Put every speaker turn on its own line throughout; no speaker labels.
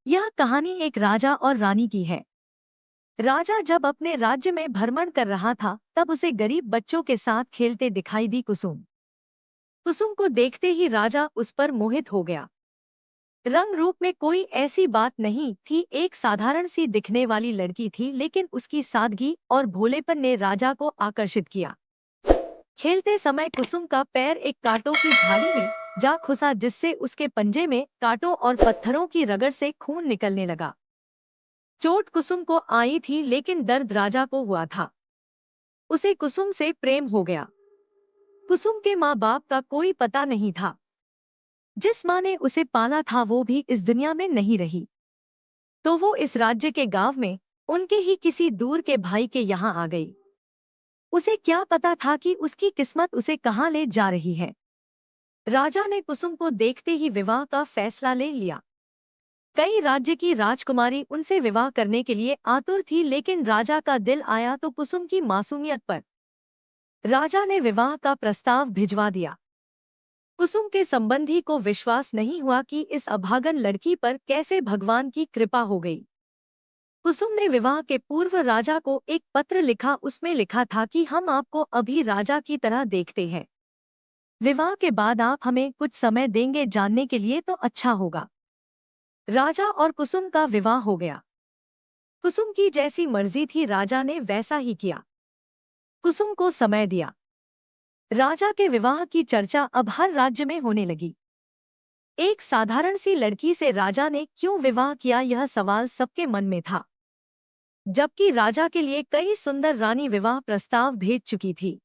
यह कहानी एक राजा और रानी की है। राजा जब अपने राज्य में भ्रमण कर रहा था, तब उसे गरीब बच्चों के साथ खेलते दिखाई दी कुसुम। कुसुम को देखते ही राजा उस पर मोहित हो गया। रंग रूप में कोई ऐसी बात नहीं थी, एक साधारण सी दिखने वाली लड़की थी, लेकिन उसकी सादगी और भोलेपन ने राजा को आकर्षित किया। खेलते समय कुसुम का पैर एक कांटों की झाड़ी में जा घुसा, जिससे उसके पंजे में कांटों और पत्थरों की रगड़ से खून निकलने लगा। चोट कुसुम को आई थी, लेकिन दर्द राजा को हुआ था। उसे कुसुम से प्रेम हो गया। कुसुम के माँ बाप का कोई पता नहीं था। जिस माँ ने उसे पाला था वो भी इस दुनिया में नहीं रही। तो वो इस राज्य के गांव में उनके ही किसी दूर के भाई के यहाँ आ गई। उसे क्या पता था कि उसकी किस्मत उसे कहाँ ले जा रही है। राजा ने कुसुम को देखते ही विवाह का फैसला ले लिया। कई राज्य की राजकुमारी उनसे विवाह करने के लिए आतुर थी, लेकिन राजा का दिल आया तो कुसुम की मासूमियत पर। राजा ने विवाह का प्रस्ताव भिजवा दिया। कुसुम के संबंधी को विश्वास नहीं हुआ कि इस अभागन लड़की पर कैसे भगवान की कृपा हो गई। कुसुम ने विवाह के पूर्व राजा को एक पत्र लिखा। उसमें लिखा था कि हम आपको अभी राजा की तरह देखते हैं। विवाह के बाद आप हमें कुछ समय देंगे जानने के लिए तो अच्छा होगा। राजा और कुसुम का विवाह हो गया। कुसुम की जैसी मर्जी थी, राजा ने वैसा ही किया। कुसुम को समय दिया। राजा के विवाह की चर्चा अब हर राज्य में होने लगी। एक साधारण सी लड़की से राजा ने क्यों विवाह किया, यह सवाल सबके मन में था। जबकि राजा के लिए कई सुंदर रानी विवाह प्रस्ताव भेज चुकी थी।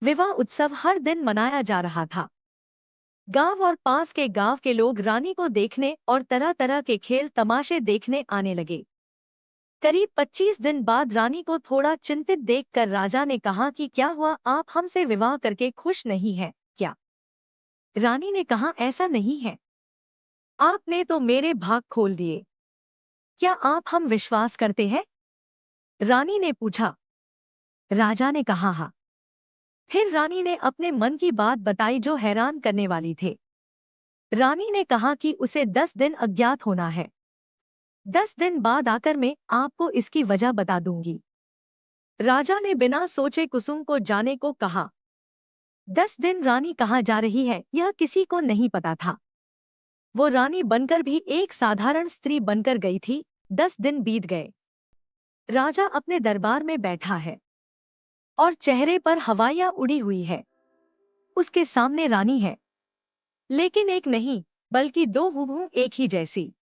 विवाह उत्सव हर दिन मनाया जा रहा था। गांव और पास के गांव के लोग रानी को देखने और तरह तरह के खेल तमाशे देखने आने लगे। करीब 25 दिन बाद रानी को थोड़ा चिंतित देखकर राजा ने कहा कि क्या हुआ, आप हमसे विवाह करके खुश नहीं हैं क्या? रानी ने कहा, ऐसा नहीं है। आपने तो मेरे भाग खोल दिए। क्या आप हम विश्वास करते हैं? रानी ने पूछा। राजा ने कहा, हाँ। फिर रानी ने अपने मन की बात बताई जो हैरान करने वाली थे। रानी ने कहा कि उसे 10 दिन अज्ञात होना है। 10 दिन बाद आकर मैं आपको इसकी वजह बता दूंगी। राजा ने बिना सोचे कुसुम को जाने को कहा। 10 दिन रानी कहाँ जा रही है, यह किसी को नहीं पता था। वो रानी बनकर भी एक साधारण स्त्री बनकर गई थी। 10 दिन बीत गए। राजा अपने दरबार में बैठा है और चेहरे पर हवाइयां उड़ी हुई है। उसके सामने रानी है, लेकिन एक नहीं, बल्कि दो हूबहू एक ही जैसी।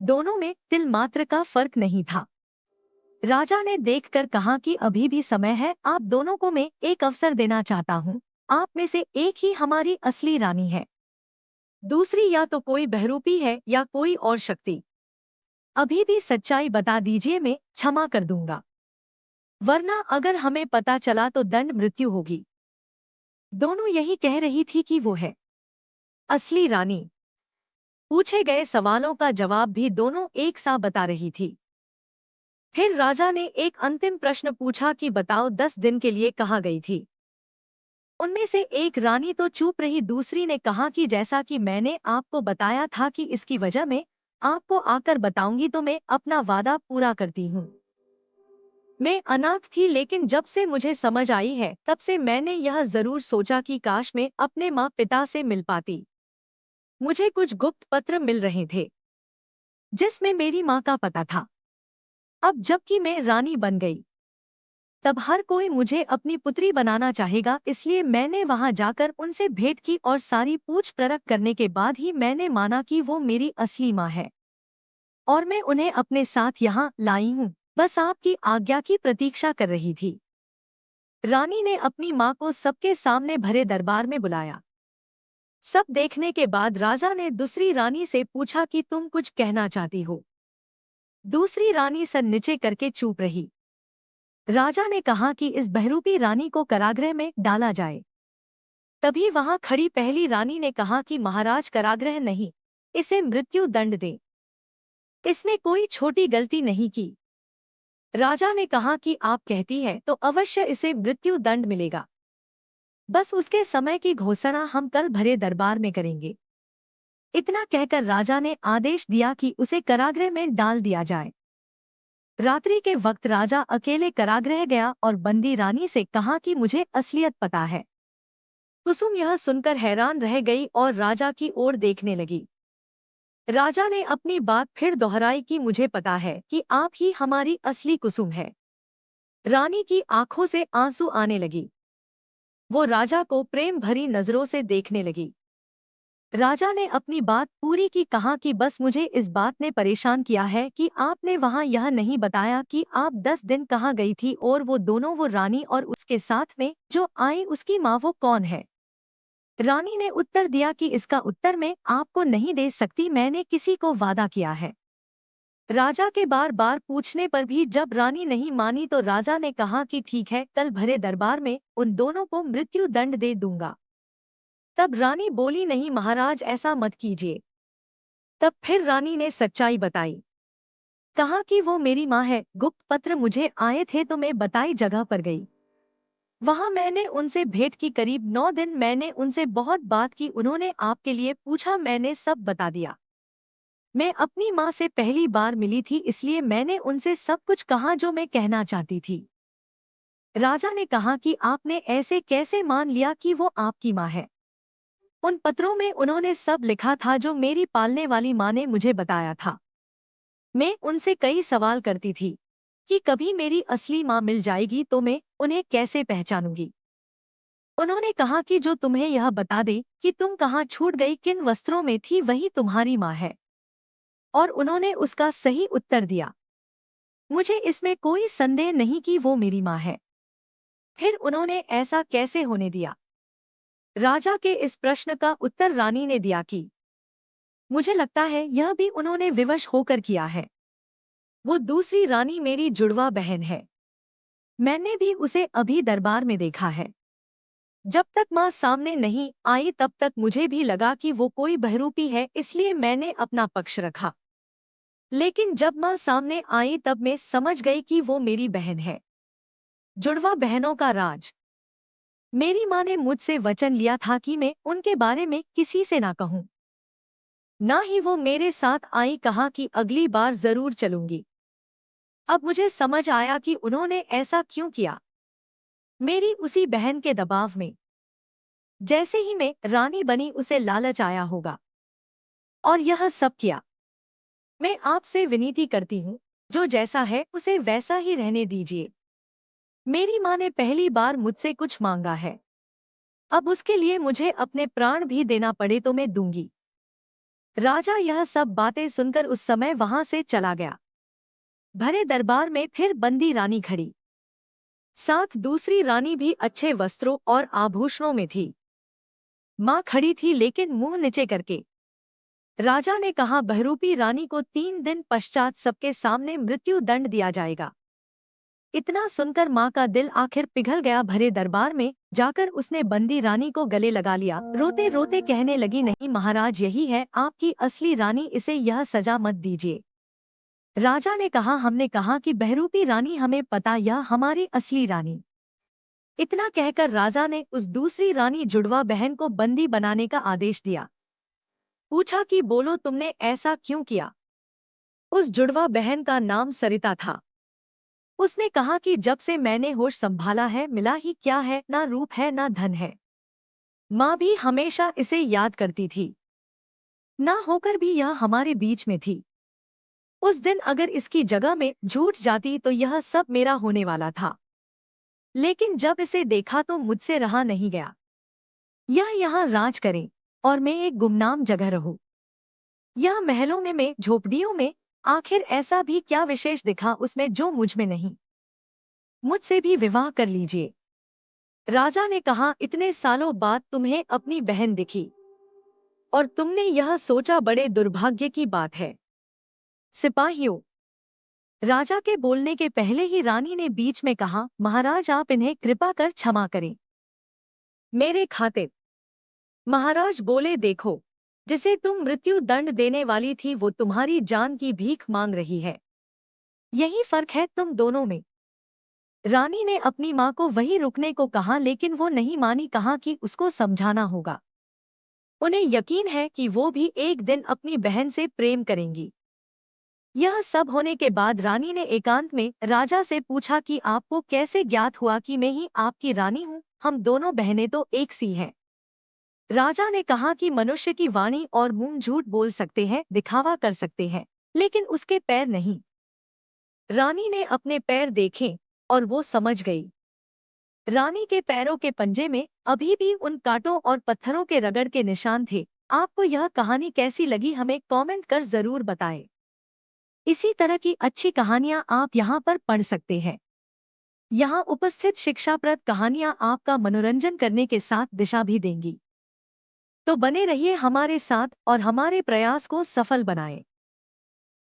दोनों में तिल मात्र का फर्क नहीं था। राजा ने देखकर कहा कि अभी भी समय है, आप दोनों को मैं एक अवसर देना चाहता हूँ। आप में से एक ही हमारी असली रानी है, दूसरी या तो कोई बहरूपी है या कोई और शक्ति। अभी भी सच्चाई बता दीजिए, मैं क्षमा कर दूंगा, वरना अगर हमें पता चला तो दंड मृत्यु होगी। दोनों यही कह रही थी कि वो है असली रानी। पूछे गए सवालों का जवाब भी दोनों एक सा बता रही थी। फिर राजा ने एक अंतिम प्रश्न पूछा कि बताओ, 10 दिन के लिए कहाँ गई थी? उनमें से एक रानी तो चुप रही। दूसरी ने कहा कि जैसा कि मैंने आपको बताया था कि इसकी वजह मैं आपको आकर बताऊंगी, तो मैं अपना वादा पूरा करती हूँ। मैं अनाथ थी, लेकिन जब से मुझे समझ आई है तब से मैंने यह जरूर सोचा कि काश मैं अपने माँ पिता से मिल पाती। मुझे कुछ गुप्त पत्र मिल रहे थे जिसमें मेरी माँ का पता था। अब जबकि मैं रानी बन गई, तब हर कोई मुझे अपनी पुत्री बनाना चाहेगा, इसलिए मैंने वहां जाकर उनसे भेंट की और सारी पूछ परख करने के बाद ही मैंने माना कि वो मेरी असली माँ है और मैं उन्हें अपने साथ यहाँ लाई हूँ। बस आपकी आज्ञा की प्रतीक्षा कर रही थी। रानी ने अपनी माँ को सबके सामने भरे दरबार में बुलाया। सब देखने के बाद राजा ने दूसरी रानी से पूछा कि तुम कुछ कहना चाहती हो? दूसरी रानी सर नीचे करके चुप रही। राजा ने कहा कि इस बहरूपी रानी को कारागृह में डाला जाए। तभी वहां खड़ी पहली रानी ने कहा कि महाराज, कारागृह नहीं, इसे मृत्यु दंड दें। इसने कोई छोटी गलती नहीं की। राजा ने कहा कि आप कहती है तो अवश्य इसे मृत्यु दंड मिलेगा। बस उसके समय की घोषणा हम कल भरे दरबार में करेंगे। इतना कहकर राजा ने आदेश दिया कि उसे कारागृह में डाल दिया जाए। रात्रि के वक्त राजा अकेले कारागृह गया और बंदी रानी से कहा कि मुझे असलियत पता है। कुसुम यह सुनकर हैरान रह गई और राजा की ओर देखने लगी। राजा ने अपनी बात फिर दोहराई कि मुझे पता है कि आप ही हमारी असली कुसुम है। रानी की आंखों से आंसू आने लगी। वो राजा को प्रेम भरी नजरों से देखने लगी। राजा ने अपनी बात पूरी की, कहा कि बस मुझे इस बात ने परेशान किया है कि आपने वहां यह नहीं बताया कि आप 10 दिन कहाँ गई थी और वो दोनों, वो रानी और उसके साथ में जो आई उसकी माँ, वो कौन है। रानी ने उत्तर दिया कि इसका उत्तर मैं आपको नहीं दे सकती, मैंने किसी को वादा किया है। राजा के बार बार पूछने पर भी जब रानी नहीं मानी तो राजा ने कहा कि ठीक है, कल भरे दरबार में उन दोनों को मृत्यु दंड दे दूंगा। तब रानी बोली, नहीं महाराज, ऐसा मत कीजिए। तब फिर रानी ने सच्चाई बताई। कहा कि वो मेरी माँ है, गुप्त पत्र मुझे आए थे तो मैं बताई जगह पर गई। वहां मैंने उनसे भेंट की, करीब 9 दिन मैंने उनसे बहुत बात की, उन्होंने आपके लिए पूछा, मैंने सब बता दिया। मैं अपनी माँ से पहली बार मिली थी, इसलिए मैंने उनसे सब कुछ कहा जो मैं कहना चाहती थी। राजा ने कहा कि आपने ऐसे कैसे मान लिया कि वो आपकी माँ है। उन पत्रों में उन्होंने सब लिखा था जो मेरी पालने वाली माँ ने मुझे बताया था। मैं उनसे कई सवाल करती थी कि कभी मेरी असली माँ मिल जाएगी तो मैं उन्हें कैसे पहचानूंगी। उन्होंने कहा कि जो तुम्हें यह बता दे कि तुम कहाँ छूट गई, किन वस्त्रों में थी, वही तुम्हारी माँ है। और उन्होंने उसका सही उत्तर दिया। मुझे इसमें कोई संदेह नहीं कि वो मेरी माँ है। फिर उन्होंने ऐसा कैसे होने दिया। राजा के इस प्रश्न का उत्तर रानी ने दिया कि मुझे लगता है यह भी उन्होंने विवश होकर किया है। वो दूसरी रानी मेरी जुड़वा बहन है। मैंने भी उसे अभी दरबार में देखा है। जब तक माँ सामने नहीं आई तब तक मुझे भी लगा कि वो कोई बहरूपी है, इसलिए मैंने अपना पक्ष रखा। लेकिन जब माँ सामने आई तब मैं समझ गई कि वो मेरी बहन है। जुड़वा बहनों का राज। मेरी माँ ने मुझसे वचन लिया था कि मैं उनके बारे में किसी से ना कहूँ। ना ही वो मेरे साथ आई, कहा कि अगली बार जरूर चलूंगी। अब मुझे समझ आया कि उन्होंने ऐसा क्यों किया। मेरी उसी बहन के दबाव में जैसे ही मैं रानी बनी उसे लालच आया होगा और यह सब किया। मैं आपसे विनती करती हूँ, जो जैसा है उसे वैसा ही रहने दीजिए। मेरी माँ ने पहली बार मुझसे कुछ मांगा है, अब उसके लिए मुझे अपने प्राण भी देना पड़े तो मैं दूंगी। राजा यह सब बातें सुनकर उस समय वहां से चला गया। भरे दरबार में फिर बंदी रानी खड़ी, साथ दूसरी रानी भी अच्छे वस्त्रों और आभूषणों में थी। माँ खड़ी थी लेकिन मुंह नीचे करके। राजा ने कहा, बहरूपी रानी को 3 दिन पश्चात सबके सामने मृत्यु दंड दिया जाएगा। इतना सुनकर माँ का दिल आखिर पिघल गया। भरे दरबार में जाकर उसने बंदी रानी को गले लगा लिया। रोते रोते कहने लगी, नहीं महाराज, यही है आपकी असली रानी, इसे यह सजा मत दीजिए। राजा ने कहा, हमने कहा कि बहरूपी रानी, हमें पता यह हमारी असली रानी। इतना कहकर राजा ने उस दूसरी रानी जुड़वा बहन को बंदी बनाने का आदेश दिया। पूछा कि बोलो, तुमने ऐसा क्यों किया। उस जुड़वा बहन का नाम सरिता था। उसने कहा कि जब से मैंने होश संभाला है, मिला ही क्या है, ना रूप है ना धन है। माँ भी हमेशा इसे याद करती थी, ना होकर भी यह हमारे बीच में थी। उस दिन अगर इसकी जगह में झूठ जाती तो यह सब मेरा होने वाला था। लेकिन जब इसे देखा तो मुझसे रहा नहीं गया। यह यहाँ राज करे और मैं एक गुमनाम जगह रहूं। यह महलों में, मैं झोपड़ियों में, आखिर ऐसा भी क्या विशेष दिखा उसमें जो मुझ में नहीं। मुझसे भी विवाह कर लीजिए। राजा ने कहा, इतने सालों बाद तुम्हें अपनी बहन दिखी और तुमने यह सोचा, बड़े दुर्भाग्य की बात है। सिपाहियों। राजा के बोलने के पहले ही रानी ने बीच में कहा, महाराज आप इन्हें कृपा कर क्षमा करें मेरे खातिर। महाराज बोले, देखो, जिसे तुम मृत्यु दंड देने वाली थी वो तुम्हारी जान की भीख मांग रही है। यही फर्क है तुम दोनों में। रानी ने अपनी माँ को वहीं रुकने को कहा लेकिन वो नहीं मानी, कहा कि उसको समझाना होगा। उन्हें यकीन है कि वो भी एक दिन अपनी बहन से प्रेम करेंगी। यह सब होने के बाद रानी ने एकांत में राजा से पूछा कि आपको कैसे ज्ञात हुआ कि मैं ही आपकी रानी हूँ? हम दोनों बहनें तो एक सी हैं। राजा ने कहा कि मनुष्य की वाणी और मुंह झूठ बोल सकते हैं, दिखावा कर सकते हैं, लेकिन उसके पैर नहीं। रानी ने अपने पैर देखे और वो समझ गई। रानी के पैरों के पंजे में अभी भी उन कांटों और पत्थरों के रगड़ के निशान थे। आपको यह कहानी कैसी लगी हमें कमेंट कर जरूर बताएं। इसी तरह की अच्छी कहानियां आप यहाँ पर पढ़ सकते हैं। यहाँ उपस्थित शिक्षाप्रद कहानियां आपका मनोरंजन करने के साथ दिशा भी देंगी। तो बने रहिए हमारे साथ और हमारे प्रयास को सफल बनाएं।